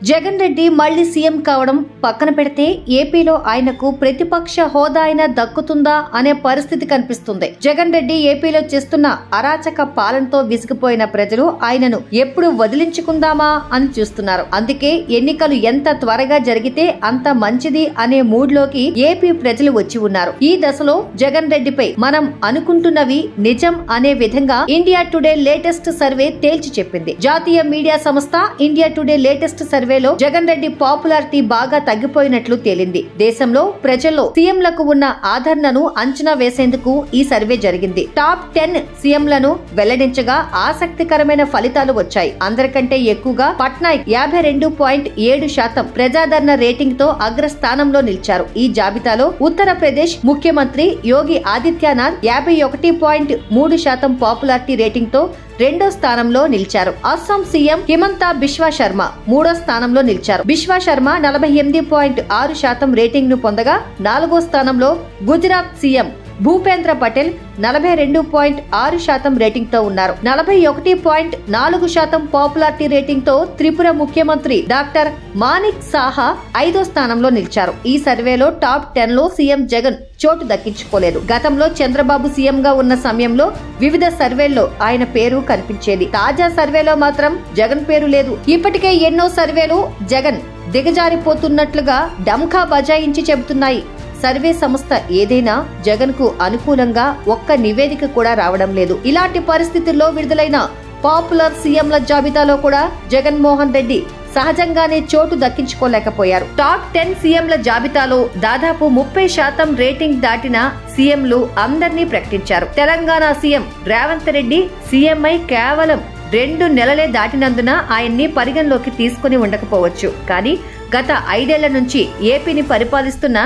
జగన్ రెడ్డి మళ్లీ సీఎం కావడం పక్కన పెడితే ఏపీలో ఆయనకు ప్రతిపక్ష హోదా అయినా దక్కుతుందా అనే పరిస్థితి కనిపిస్తుంది. జగన్ రెడ్డి ఏపీలో చేస్తున్న అరాచక పాలనతో విసిగిపోయిన ప్రజలు ఆయనను ఎప్పుడు వదిలించుకుందామా అని చూస్తున్నారు. అందుకే ఎన్నికలు ఎంత త్వరగా జరిగితే అంత మంచిది అనే మూడ్ లోకి ఏపీ ప్రజలు వచ్చి ఉన్నారు. ఈ దశలో జగన్ రెడ్డిపై మనం అనుకుంటున్నవి నిజం అనే విధంగా ఇండియా టుడే లేటెస్ట్ సర్వే తేల్చి చెప్పింది. జాతీయ మీడియా సంస్థ ఇండియా టుడే లేటెస్ట్ సర్వేలో జగన్ రెడ్డి పాపులారిటీ బాగా తగ్గిపోయినట్లు తేలింది. దేశంలో ప్రజల్లో సీఎంలకు ఉన్న ఆదరణను అంచనా వేసేందుకు ఈ సర్వే జరిగింది. టాప్ 10 సీఎంలను వెల్లడించగా ఆసక్తికరమైన ఫలితాలు వచ్చాయి. అందరికంటే ఎక్కువగా పట్నాయక్ 52.7% ప్రజాదరణ రేటింగ్ తో అగ్రస్థానంలో నిలిచారు. ఈ జాబితాలో ఉత్తరప్రదేశ్ ముఖ్యమంత్రి యోగి ఆదిత్యనాథ్ 51.3% పాపులారిటీ రేటింగ్ తో రెండో స్థానంలో నిలిచారు. అస్సాం సీఎం హిమంత బిశ్వా శర్మ మూడో స్థానంలో నిలిచారు. బిశ్వా శర్మ 48.6% రేటింగ్ ను పొందగా నాలుగో స్థానంలో గుజరాత్ సీఎం భూపేంద్ర పటేల్ 42.6% రేటింగ్ తో ఉన్నారు. 41.4% పాపులారిటీ రేటింగ్ తో త్రిపుర ముఖ్యమంత్రి డాక్టర్ మానిక్ సాహా ఐదో స్థానంలో నిలిచారు. ఈ సర్వేలో టాప్ 10 లో సీఎం జగన్ చోటు దక్కించుకోలేదు. గతంలో చంద్రబాబు సీఎం గా ఉన్న సమయంలో వివిధ సర్వేల్లో ఆయన పేరు కనిపించేది. తాజా సర్వేలో మాత్రం జగన్ పేరు లేదు. ఇప్పటికే ఎన్నో సర్వేలు జగన్ దిగజారిపోతున్నట్లుగా డంకా బజాయించి చెబుతున్నాయి. సర్వే సంస్థ ఏదైనా జగన్ కు అనుకూలంగా ఒక్క నివేదిక కూడా రావడం లేదు. ఇలాంటి పరిస్థితుల్లో విడుదలైన పాపులర్ సీఎంల జాబితాలో కూడా జగన్మోహన్ రెడ్డి సహజంగానే చోటు దక్కించుకోలేకపోయారు. టాప్ 10 సీఎంల జాబితాలో దాదాపు 30% రేటింగ్ దాటిన సీఎంలు అందరినీ ప్రకటించారు. తెలంగాణ సీఎం రేవంత్ రెడ్డి సీఎంఐ కేవలం 2 నెలలే దాటినందున ఆయన్ని పరిగణలోకి తీసుకుని ఉండకపోవచ్చు. కానీ గత 5 ఏళ్ల నుంచి ఏపీని పరిపాలిస్తున్న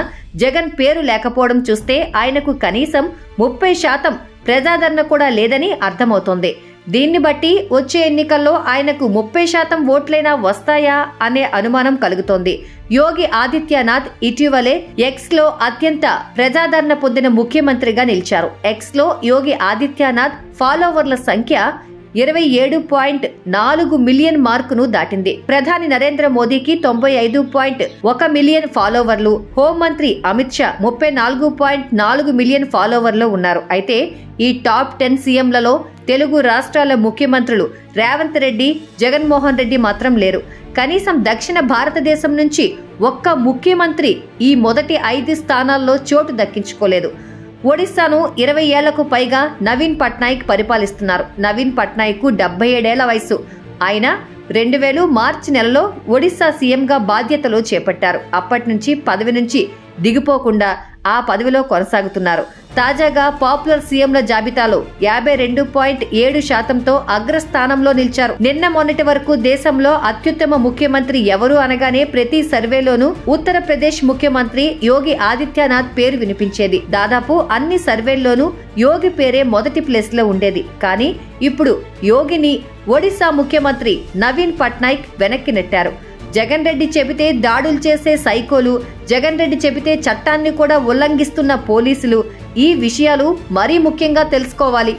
జగన్ పేరు లేకపోవడం చూస్తే ఆయనకు కనీసం 30% ప్రజాదరణ కూడా లేదని అర్థమవుతోంది. దీన్ని బట్టి వచ్చే ఎన్నికల్లో ఆయనకు 30% ఓట్లైనా వస్తాయా అనే అనుమానం కలుగుతోంది. యోగి ఆదిత్యనాథ్ ఇటీవలే ఎక్స్ లో అత్యంత ప్రజాదరణ పొందిన ముఖ్యమంత్రిగా నిలిచారు. ఎక్స్ లో యోగి ఆదిత్యనాథ్ ఫాలోవర్ల సంఖ్య 27.4 మిలియన్ మార్కును దాటింది. ప్రధాని నరేంద్ర మోదీకి 95.1 మిలియన్ ఫాలోవర్లు, హోంమంత్రి అమిత్ షా 34.4 మిలియన్ ఫాలోవర్లు ఉన్నారు. అయితే ఈ టాప్ 10 సీఎంలలో తెలుగు రాష్ట్రాల ముఖ్యమంత్రులు రేవంత్ రెడ్డి, జగన్మోహన్ రెడ్డి మాత్రం లేరు. కనీసం దక్షిణ భారతదేశం నుంచి ఒక్క ముఖ్యమంత్రి ఈ మొదటి 5 స్థానాల్లో చోటు దక్కించుకోలేదు. ఒడిశాను 20 ఏళ్లకు పైగా నవీన్ పట్నాయక్ పరిపాలిస్తున్నారు. నవీన్ పట్నాయక్ కు 77 ఏళ్ల వయసు. ఆయన 2000 మార్చి నెలలో ఒడిశా సీఎంగా బాధ్యతలు చేపట్టారు. అప్పటి నుంచి పదవి నుంచి దిగిపోకుండా ఆ పదవిలో కొనసాగుతున్నారు. తాజాగా పాపులర్ సీఎంల జాబితాలో 52.7%తో అగ్రస్థానంలో నిలిచారు. నిన్న మొన్నటి వరకు దేశంలో అత్యుత్తమ ముఖ్యమంత్రి ఎవరు అనగానే ప్రతి సర్వేలోనూ ఉత్తరప్రదేశ్ ముఖ్యమంత్రి యోగి ఆదిత్యనాథ్ పేరు వినిపించేది. దాదాపు అన్ని సర్వేల్లోనూ యోగి పేరే మొదటి ప్లేస్ లో ఉండేది. కానీ ఇప్పుడు యోగిని ఒడిశా ముఖ్యమంత్రి నవీన్ పట్నాయక్ వెనక్కి నెట్టారు. జగన్ రెడ్డి చెబితే దాడులు చేసే సైకోలు, జగన్ రెడ్డి చెబితే చట్టాన్ని కూడా ఉల్లంఘిస్తున్న పోలీసులు, ఈ విషయాలు మరీ ముఖ్యంగా తెలుసుకోవాలి.